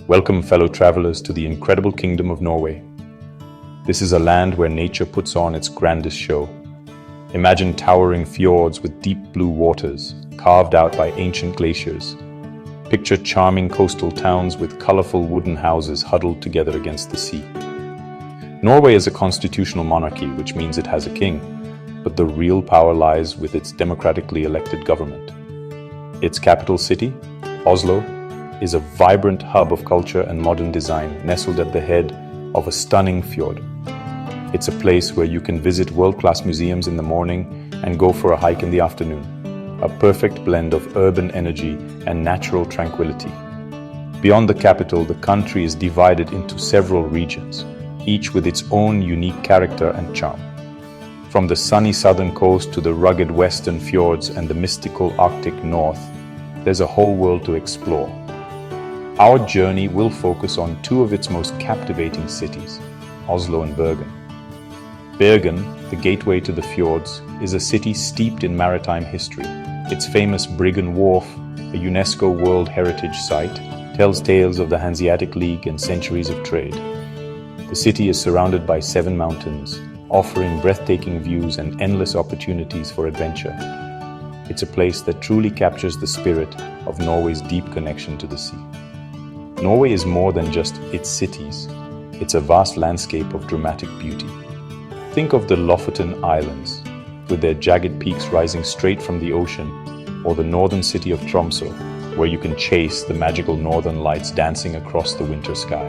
Welcome, fellow travelers, to the incredible kingdom of Norway. This is a land where nature puts on its grandest show. Imagine towering fjords with deep blue waters, carved out by ancient glaciers. Picture charming coastal towns with colorful wooden houses huddled together against the sea. Norway is a constitutional monarchy, which means it has a king, but the real power lies with its democratically elected government. Its capital city, Oslo, is a vibrant hub of culture and modern design nestled at the head of a stunning fjord. It's a place where you can visit world-class museums in the morning and go for a hike in the afternoon, a perfect blend of urban energy and natural tranquility. Beyond the capital, the country is divided into several regions, each with its own unique character and charm. From the sunny southern coast to the rugged western fjords and the mystical Arctic north, there's a whole world to explore. Our journey will focus on two of its most captivating cities, Oslo and Bergen. Bergen, the gateway to the fjords, is a city steeped in maritime history. Its famous Briggen Wharf, a UNESCO World Heritage Site, tells tales of the Hanseatic League and centuries of trade. The city is surrounded by 7 mountains, offering breathtaking views and endless opportunities for adventure. It's a place that truly captures the spirit of Norway's deep connection to the sea. Norway is more than just its cities. It's a vast landscape of dramatic beauty. Think of the Lofoten Islands, with their jagged peaks rising straight from the ocean, or the northern city of Tromsø, where you can chase the magical northern lights dancing across the winter sky.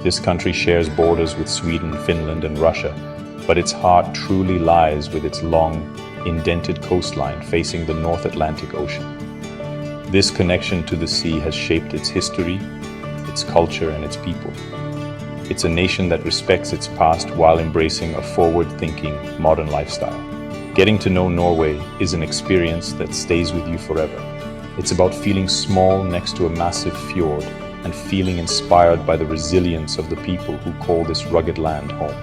This country shares borders with Sweden, Finland, and Russia, but its heart truly lies with its long, indented coastline facing the North Atlantic Ocean. This connection to the sea has shaped its history, its culture, and its people. It's a nation that respects its past while embracing a forward-thinking, modern lifestyle. Getting to know Norway is an experience that stays with you forever. It's about feeling small next to a massive fjord and feeling inspired by the resilience of the people who call this rugged land home.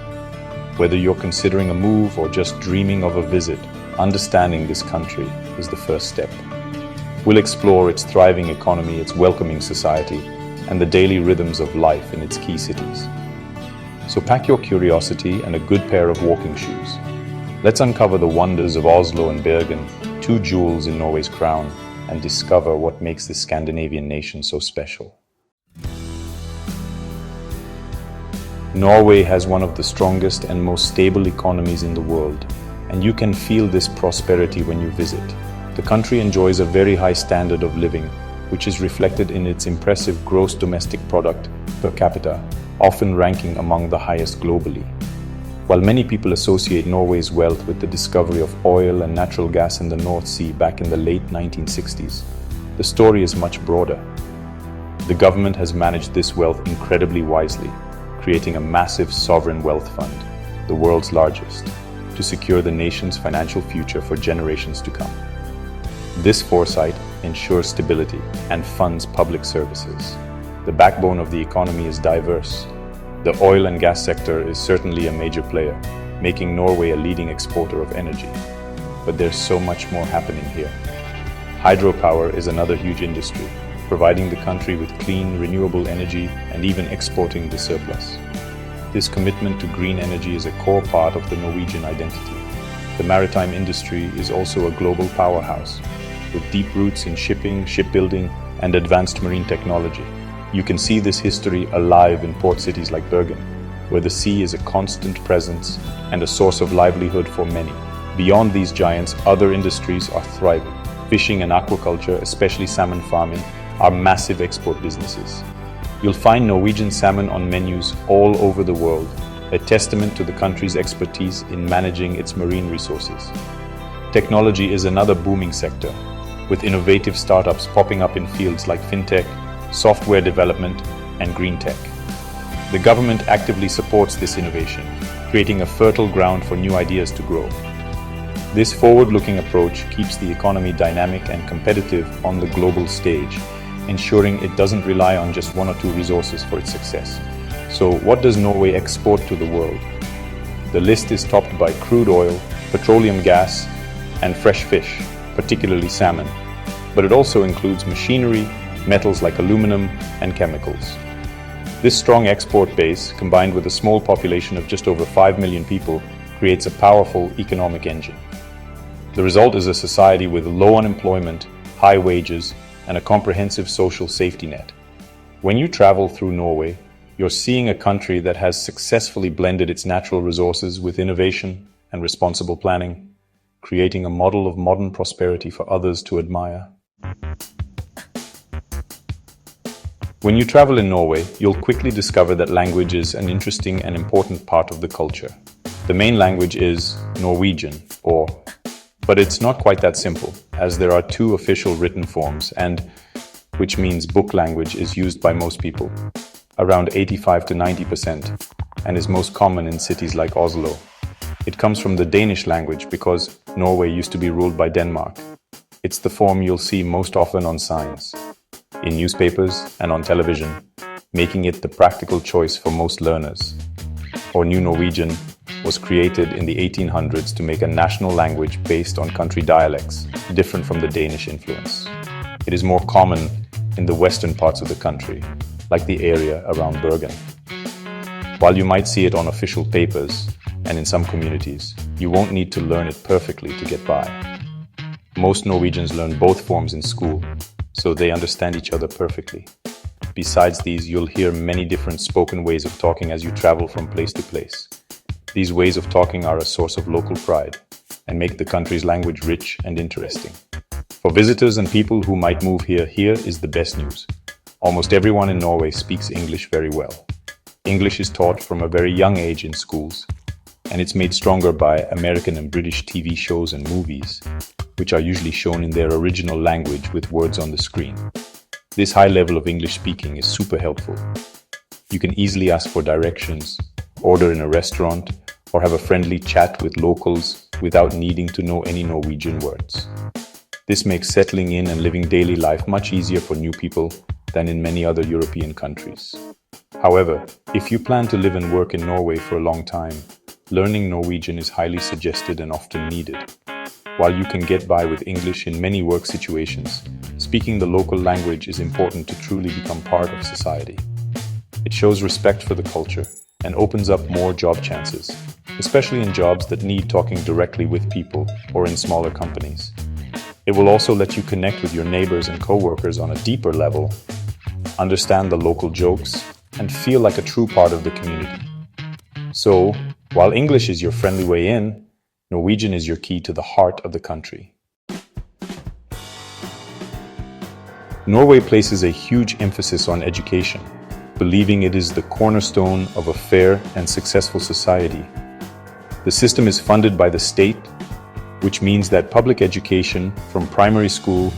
Whether you're considering a move or just dreaming of a visit, understanding this country is the first step. We'll explore its thriving economy, its welcoming society, and the daily rhythms of life in its key cities. So pack your curiosity and a good pair of walking shoes. Let's uncover the wonders of Oslo and Bergen, two jewels in Norway's crown, and discover what makes this Scandinavian nation so special. Norway has one of the strongest and most stable economies in the world, and you can feel this prosperity when you visit. The country enjoys a very high standard of living, which is reflected in its impressive gross domestic product per capita, often ranking among the highest globally. While many people associate Norway's wealth with the discovery of oil and natural gas in the North Sea back in the late 1960s, the story is much broader. The government has managed this wealth incredibly wisely, creating a massive sovereign wealth fund, the world's largest, to secure the nation's financial future for generations to come. This foresight ensures stability and funds public services. The backbone of the economy is diverse. The oil and gas sector is certainly a major player, making Norway a leading exporter of energy. But there's so much more happening here. Hydropower is another huge industry, providing the country with clean, renewable energy and even exporting the surplus. This commitment to green energy is a core part of the Norwegian identity. The maritime industry is also a global powerhouse, with deep roots in shipping, shipbuilding, and advanced marine technology. You can see this history alive in port cities like Bergen, where the sea is a constant presence and a source of livelihood for many. Beyond these giants, other industries are thriving. Fishing and aquaculture, especially salmon farming, are massive export businesses. You'll find Norwegian salmon on menus all over the world, a testament to the country's expertise in managing its marine resources. Technology is another booming sector, with innovative startups popping up in fields like fintech, software development, and green tech. The government actively supports this innovation, creating a fertile ground for new ideas to grow. This forward-looking approach keeps the economy dynamic and competitive on the global stage, ensuring it doesn't rely on just one or two resources for its success. So, what does Norway export to the world? The list is topped by crude oil, petroleum gas, and fresh fish, particularly salmon. But it also includes machinery, metals like aluminum, and chemicals. This strong export base, combined with a small population of just over 5 million people, creates a powerful economic engine. The result is a society with low unemployment, high wages, and a comprehensive social safety net. When you travel through Norway, you're seeing a country that has successfully blended its natural resources with innovation and responsible planning, creating a model of modern prosperity for others to admire. When you travel in Norway, you'll quickly discover that language is an interesting and important part of the culture. The main language is Norwegian, but it's not quite that simple, as there are two official written forms, which means book language is used by most people, around 85 to 90%, and is most common in cities like Oslo. It comes from the Danish language because Norway used to be ruled by Denmark. It's the form you'll see most often on signs, in newspapers and on television, making it the practical choice for most learners. Or New Norwegian was created in the 1800s to make a national language based on country dialects, different from the Danish influence. It is more common in the western parts of the country, like the area around Bergen. While you might see it on official papers and in some communities, you won't need to learn it perfectly to get by. Most Norwegians learn both forms in school, so they understand each other perfectly. Besides these, you'll hear many different spoken ways of talking as you travel from place to place. These ways of talking are a source of local pride and make the country's language rich and interesting. For visitors and people who might move here is the best news. Almost everyone in Norway speaks English very well. English is taught from a very young age in schools, and it's made stronger by American and British TV shows and movies, which are usually shown in their original language with words on the screen. This high level of English speaking is super helpful. You can easily ask for directions, order in a restaurant, or have a friendly chat with locals without needing to know any Norwegian words. This makes settling in and living daily life much easier for new people than in many other European countries. However, if you plan to live and work in Norway for a long time, learning Norwegian is highly suggested and often needed. While you can get by with English in many work situations, speaking the local language is important to truly become part of society. It shows respect for the culture and opens up more job chances, especially in jobs that need talking directly with people or in smaller companies. It will also let you connect with your neighbors and co-workers on a deeper level, understand the local jokes, and feel like a true part of the community. So, while English is your friendly way in, Norwegian is your key to the heart of the country. Norway places a huge emphasis on education, believing it is the cornerstone of a fair and successful society. The system is funded by the state, which means that public education from primary school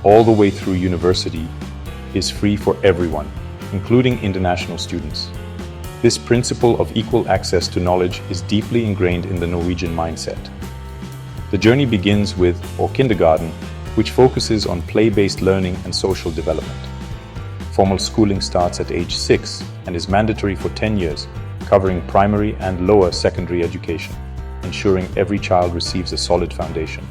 all the way through university is free for everyone, including international students. This principle of equal access to knowledge is deeply ingrained in the Norwegian mindset. The journey begins with kindergarten, which focuses on play-based learning and social development. Formal schooling starts at age 6 and is mandatory for 10 years, covering primary and lower secondary education, ensuring every child receives a solid foundation.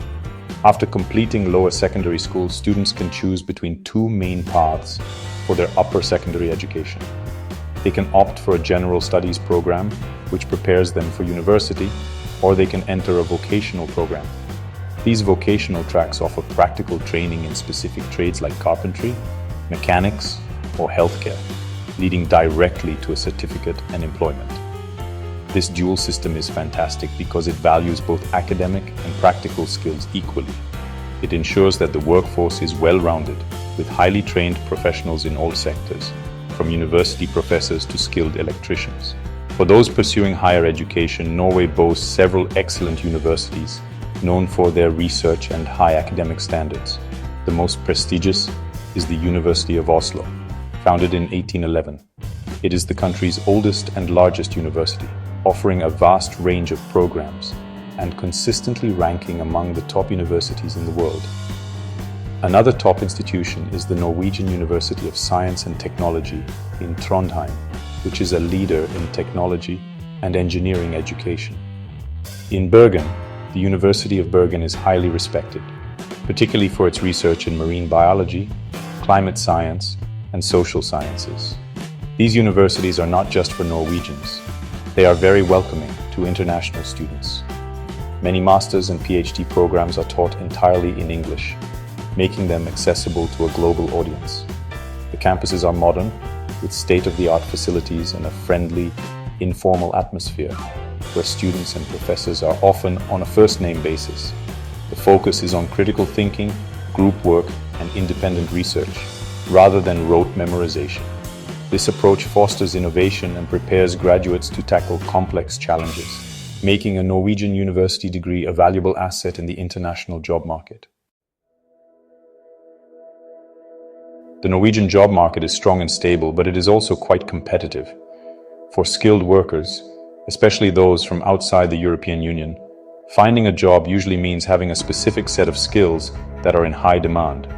After completing lower secondary school, students can choose between two main paths for their upper secondary education. They can opt for a general studies program, which prepares them for university, or they can enter a vocational program. These vocational tracks offer practical training in specific trades like carpentry, mechanics, or healthcare, leading directly to a certificate and employment. This dual system is fantastic because it values both academic and practical skills equally. It ensures that the workforce is well-rounded, with highly trained professionals in all sectors, from university professors to skilled electricians. For those pursuing higher education, Norway boasts several excellent universities, known for their research and high academic standards. The most prestigious is the University of Oslo, founded in 1811. It is the country's oldest and largest university, offering a vast range of programs and consistently ranking among the top universities in the world. Another top institution is the Norwegian University of Science and Technology in Trondheim, which is a leader in technology and engineering education. In Bergen, the University of Bergen is highly respected, particularly for its research in marine biology, climate science, and social sciences. These universities are not just for Norwegians. They are very welcoming to international students. Many master's and PhD programs are taught entirely in English, making them accessible to a global audience. The campuses are modern, with state-of-the-art facilities and a friendly, informal atmosphere, where students and professors are often on a first-name basis. The focus is on critical thinking, group work, and independent research, rather than rote memorization. This approach fosters innovation and prepares graduates to tackle complex challenges, making a Norwegian university degree a valuable asset in the international job market. The Norwegian job market is strong and stable, but it is also quite competitive. For skilled workers, especially those from outside the European Union, finding a job usually means having a specific set of skills that are in high demand.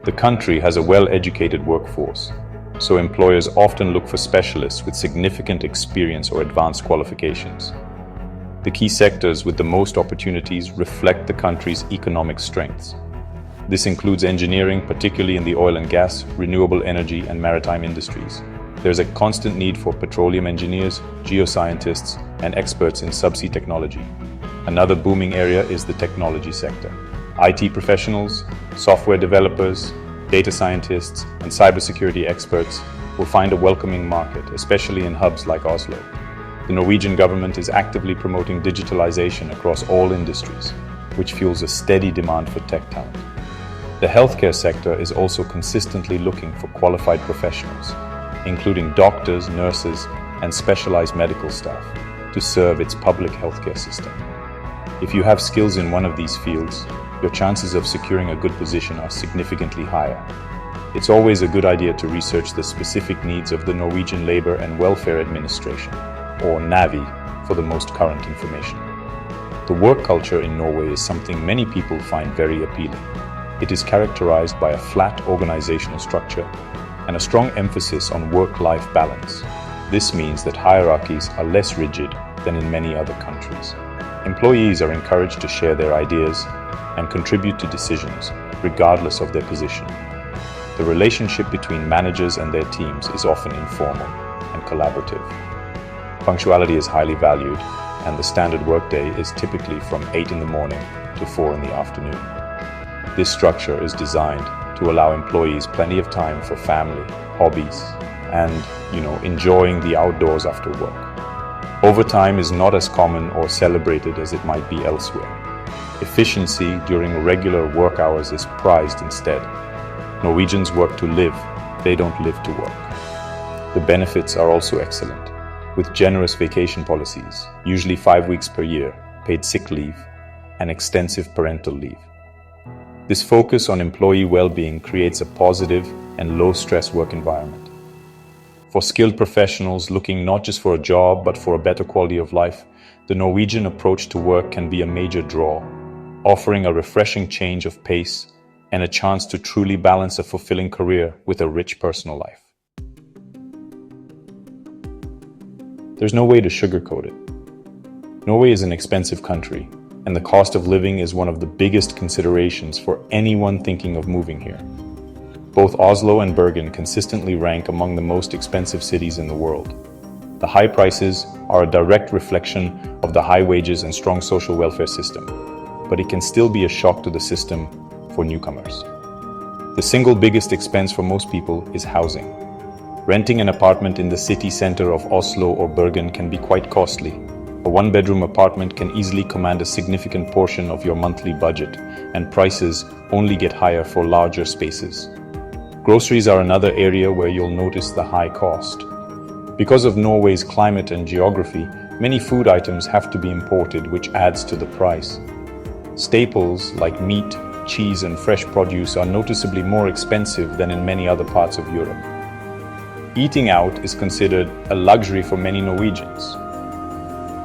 The country has a well-educated workforce, so employers often look for specialists with significant experience or advanced qualifications. The key sectors with the most opportunities reflect the country's economic strengths. This includes engineering, particularly in the oil and gas, renewable energy, and maritime industries. There's a constant need for petroleum engineers, geoscientists, and experts in subsea technology. Another booming area is the technology sector. IT professionals, software developers, data scientists, and cybersecurity experts will find a welcoming market, especially in hubs like Oslo. The Norwegian government is actively promoting digitalization across all industries, which fuels a steady demand for tech talent. The healthcare sector is also consistently looking for qualified professionals, including doctors, nurses, and specialized medical staff, to serve its public healthcare system. If you have skills in one of these fields, your chances of securing a good position are significantly higher. It's always a good idea to research the specific needs of the Norwegian Labour and Welfare Administration, or NAVI, for the most current information. The work culture in Norway is something many people find very appealing. It is characterized by a flat organizational structure and a strong emphasis on work-life balance. This means that hierarchies are less rigid than in many other countries. Employees are encouraged to share their ideas and contribute to decisions, regardless of their position. The relationship between managers and their teams is often informal and collaborative. Punctuality is highly valued, and the standard workday is typically from 8 in the morning to 4 in the afternoon. This structure is designed to allow employees plenty of time for family, hobbies, and, enjoying the outdoors after work. Overtime is not as common or celebrated as it might be elsewhere. Efficiency during regular work hours is prized instead. Norwegians work to live, they don't live to work. The benefits are also excellent, with generous vacation policies, usually 5 weeks per year, paid sick leave, and extensive parental leave. This focus on employee well-being creates a positive and low-stress work environment. For skilled professionals looking not just for a job but for a better quality of life, the Norwegian approach to work can be a major draw, offering a refreshing change of pace and a chance to truly balance a fulfilling career with a rich personal life. There's no way to sugarcoat it. Norway is an expensive country, and the cost of living is one of the biggest considerations for anyone thinking of moving here. Both Oslo and Bergen consistently rank among the most expensive cities in the world. The high prices are a direct reflection of the high wages and strong social welfare system, but it can still be a shock to the system for newcomers. The single biggest expense for most people is housing. Renting an apartment in the city center of Oslo or Bergen can be quite costly. A one-bedroom apartment can easily command a significant portion of your monthly budget, and prices only get higher for larger spaces. Groceries are another area where you'll notice the high cost. Because of Norway's climate and geography, many food items have to be imported, which adds to the price. Staples like meat, cheese, and fresh produce are noticeably more expensive than in many other parts of Europe. Eating out is considered a luxury for many Norwegians.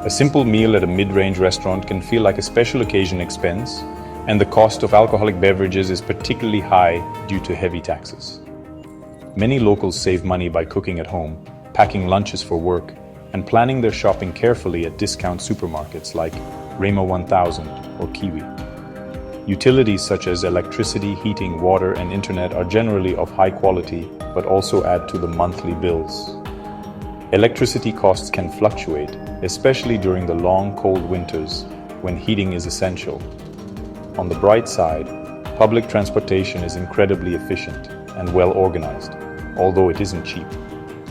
A simple meal at a mid-range restaurant can feel like a special occasion expense, and the cost of alcoholic beverages is particularly high due to heavy taxes. Many locals save money by cooking at home, packing lunches for work, and planning their shopping carefully at discount supermarkets like Rema 1000 or Kiwi. Utilities such as electricity, heating, water, and internet are generally of high quality, but also add to the monthly bills. Electricity costs can fluctuate, especially during the long, cold winters, when heating is essential. On the bright side, public transportation is incredibly efficient and well organized, although it isn't cheap.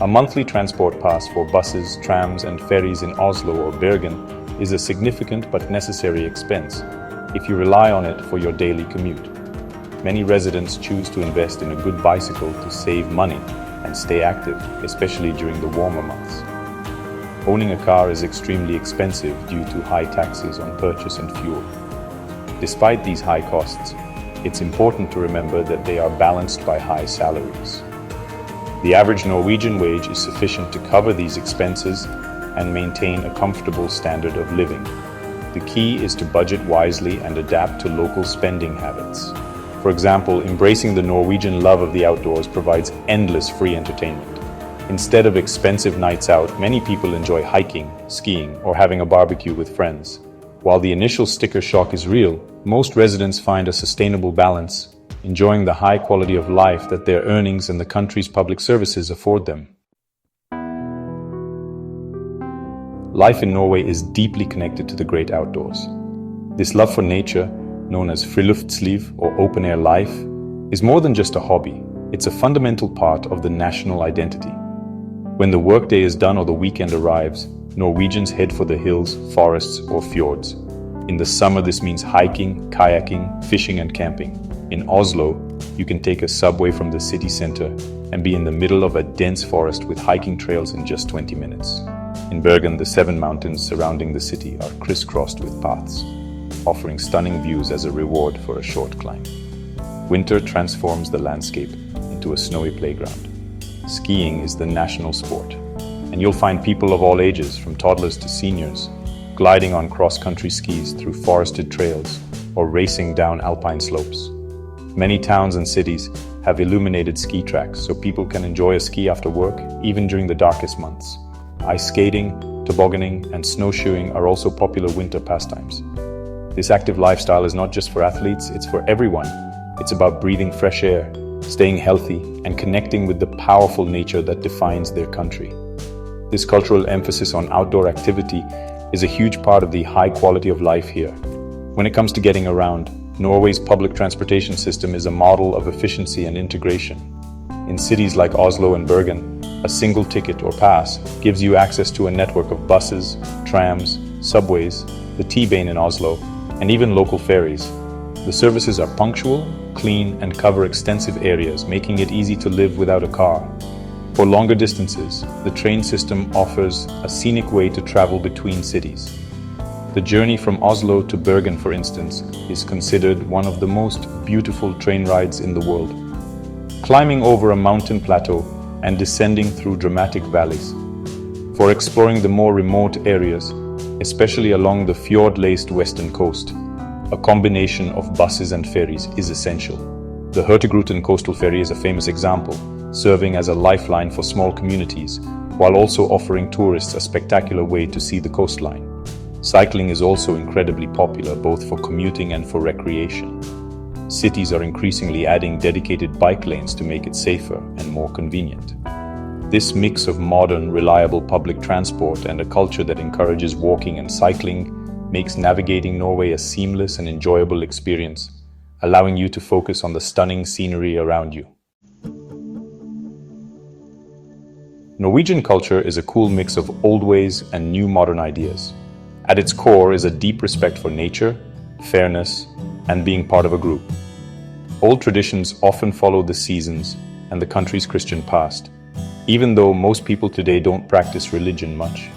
A monthly transport pass for buses, trams, and ferries in Oslo or Bergen is a significant but necessary expense if you rely on it for your daily commute. Many residents choose to invest in a good bicycle to save money and stay active, especially during the warmer months. Owning a car is extremely expensive due to high taxes on purchase and fuel. Despite these high costs, it's important to remember that they are balanced by high salaries. The average Norwegian wage is sufficient to cover these expenses and maintain a comfortable standard of living. The key is to budget wisely and adapt to local spending habits. For example, embracing the Norwegian love of the outdoors provides endless free entertainment. Instead of expensive nights out, many people enjoy hiking, skiing, or having a barbecue with friends. While the initial sticker shock is real, most residents find a sustainable balance, enjoying the high quality of life that their earnings and the country's public services afford them. Life in Norway is deeply connected to the great outdoors. This love for nature, known as friluftsliv or open-air life, is more than just a hobby. It's a fundamental part of the national identity. When the workday is done or the weekend arrives, Norwegians head for the hills, forests, or fjords. In the summer, this means hiking, kayaking, fishing, and camping. In Oslo, you can take a subway from the city center and be in the middle of a dense forest with hiking trails in just 20 minutes. In Bergen, the 7 mountains surrounding the city are crisscrossed with paths, offering stunning views as a reward for a short climb. Winter transforms the landscape into a snowy playground. Skiing is the national sport, and you'll find people of all ages, from toddlers to seniors, gliding on cross-country skis through forested trails or racing down alpine slopes. Many towns and cities have illuminated ski tracks so people can enjoy a ski after work, even during the darkest months. Ice skating, tobogganing, and snowshoeing are also popular winter pastimes. This active lifestyle is not just for athletes, it's for everyone. It's about breathing fresh air, staying healthy, and connecting with the powerful nature that defines their country. This cultural emphasis on outdoor activity is a huge part of the high quality of life here. When it comes to getting around, Norway's public transportation system is a model of efficiency and integration. In cities like Oslo and Bergen, a single ticket or pass gives you access to a network of buses, trams, subways, the T-Bane in Oslo, and even local ferries. The services are punctual, clean, and cover extensive areas, making it easy to live without a car. For longer distances, the train system offers a scenic way to travel between cities. The journey from Oslo to Bergen, for instance, is considered one of the most beautiful train rides in the world. Climbing over a mountain plateau and descending through dramatic valleys. For exploring the more remote areas, especially along the fjord-laced western coast, a combination of buses and ferries is essential. The Hurtigruten coastal ferry is a famous example, serving as a lifeline for small communities, while also offering tourists a spectacular way to see the coastline. Cycling is also incredibly popular, both for commuting and for recreation. Cities are increasingly adding dedicated bike lanes to make it safer and more convenient. This mix of modern, reliable public transport and a culture that encourages walking and cycling makes navigating Norway a seamless and enjoyable experience, allowing you to focus on the stunning scenery around you. Norwegian culture is a cool mix of old ways and new modern ideas. At its core is a deep respect for nature, fairness, and being part of a group. Old traditions often follow the seasons and the country's Christian past, even though most people today don't practice religion much.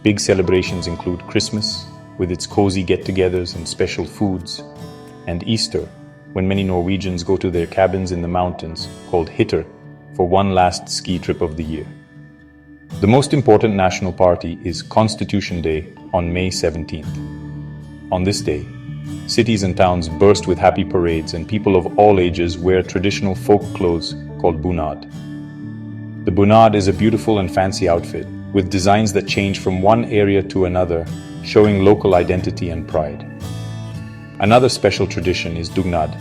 Big celebrations include Christmas, with its cozy get-togethers and special foods, and Easter, when many Norwegians go to their cabins in the mountains, called hytter, for one last ski trip of the year. The most important national party is Constitution Day on May 17th. On this day, cities and towns burst with happy parades, and people of all ages wear traditional folk clothes called bunad. The bunad is a beautiful and fancy outfit, with designs that change from one area to another, showing local identity and pride. Another special tradition is dugnad.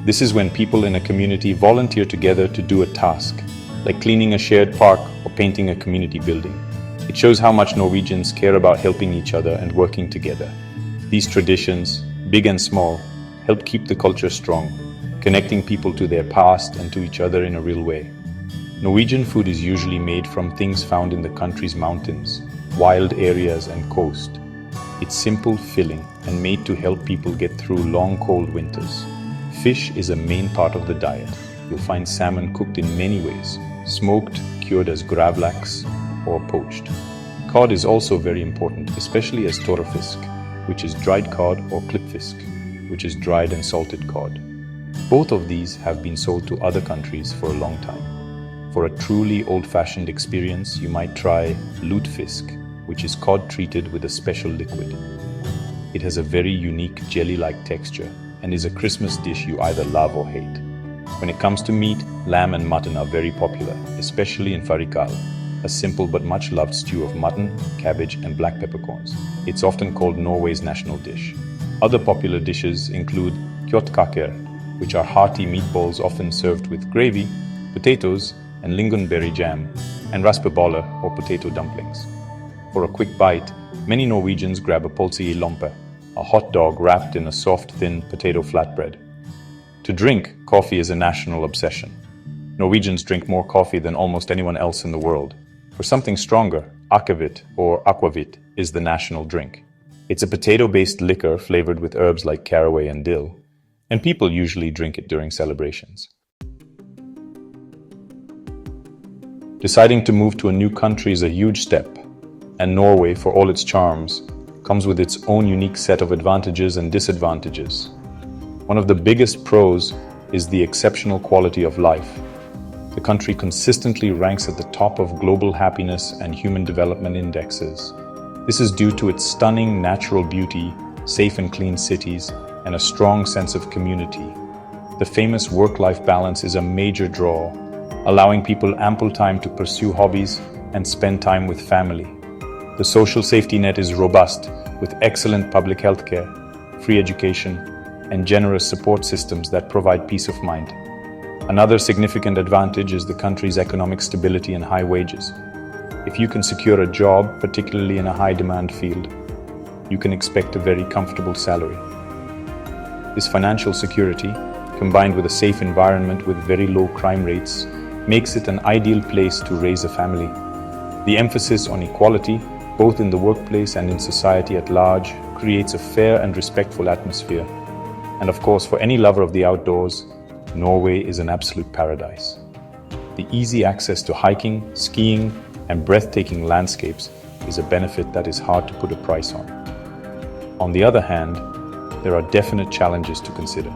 This is when people in a community volunteer together to do a task, like cleaning a shared park or painting a community building. It shows how much Norwegians care about helping each other and working together. These traditions, big and small, help keep the culture strong, connecting people to their past and to each other in a real way. Norwegian food is usually made from things found in the country's mountains, wild areas and coast. It's simple, filling, and made to help people get through long, cold winters. Fish is a main part of the diet. You'll find salmon cooked in many ways, smoked, cured as gravlax, or poached. Cod is also very important, especially as torrefisk, which is dried cod, or klippfisk, which is dried and salted cod. Both of these have been sold to other countries for a long time. For a truly old-fashioned experience, you might try lutefisk, which is cod treated with a special liquid. It has a very unique jelly-like texture and is a Christmas dish you either love or hate. When it comes to meat, lamb and mutton are very popular, especially in farikal, a simple but much-loved stew of mutton, cabbage and black peppercorns. It's often called Norway's national dish. Other popular dishes include kjøttkaker, which are hearty meatballs often served with gravy, potatoes and lingonberry jam, and raspeballer or potato dumplings. For a quick bite, many Norwegians grab a pølselompe, a hot dog wrapped in a soft, thin potato flatbread. To drink, coffee is a national obsession. Norwegians drink more coffee than almost anyone else in the world. For something stronger, akavit or aquavit is the national drink. It's a potato-based liquor flavored with herbs like caraway and dill, and people usually drink it during celebrations. Deciding to move to a new country is a huge step, and Norway, for all its charms, comes with its own unique set of advantages and disadvantages. One of the biggest pros is the exceptional quality of life. The country consistently ranks at the top of global happiness and human development indexes. This is due to its stunning natural beauty, safe and clean cities, and a strong sense of community. The famous work-life balance is a major draw, allowing people ample time to pursue hobbies and spend time with family. The social safety net is robust, with excellent public health care, free education, and generous support systems that provide peace of mind. Another significant advantage is the country's economic stability and high wages. If you can secure a job, particularly in a high-demand field, you can expect a very comfortable salary. This financial security, combined with a safe environment with very low crime rates, makes it an ideal place to raise a family. The emphasis on equality, both in the workplace and in society at large, creates a fair and respectful atmosphere. And of course, for any lover of the outdoors, Norway is an absolute paradise. The easy access to hiking, skiing, and breathtaking landscapes is a benefit that is hard to put a price on. On the other hand, there are definite challenges to consider.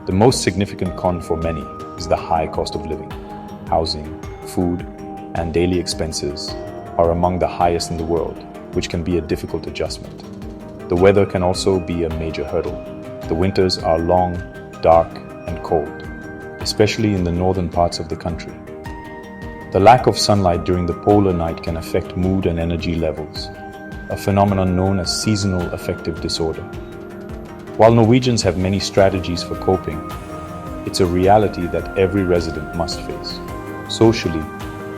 The most significant con for many is the high cost of living. Housing, food, and daily expenses are among the highest in the world, which can be a difficult adjustment. The weather can also be a major hurdle. The winters are long, dark, and cold, especially in the northern parts of the country. The lack of sunlight during the polar night can affect mood and energy levels, a phenomenon known as seasonal affective disorder. While Norwegians have many strategies for coping, it's a reality that every resident must face. Socially,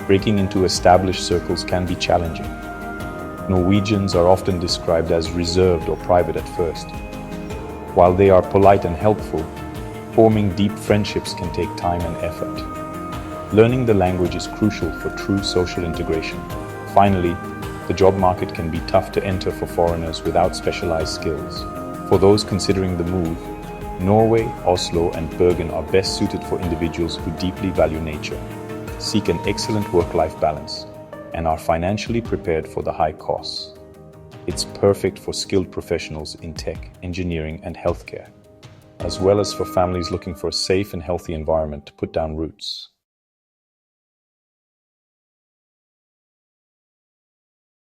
breaking into established circles can be challenging. Norwegians are often described as reserved or private at first. While they are polite and helpful, forming deep friendships can take time and effort. Learning the language is crucial for true social integration. Finally, the job market can be tough to enter for foreigners without specialized skills. For those considering the move, Norway, Oslo, and Bergen are best suited for individuals who deeply value nature, seek an excellent work-life balance, and are financially prepared for the high costs. It's perfect for skilled professionals in tech, engineering, and healthcare, as well as for families looking for a safe and healthy environment to put down roots.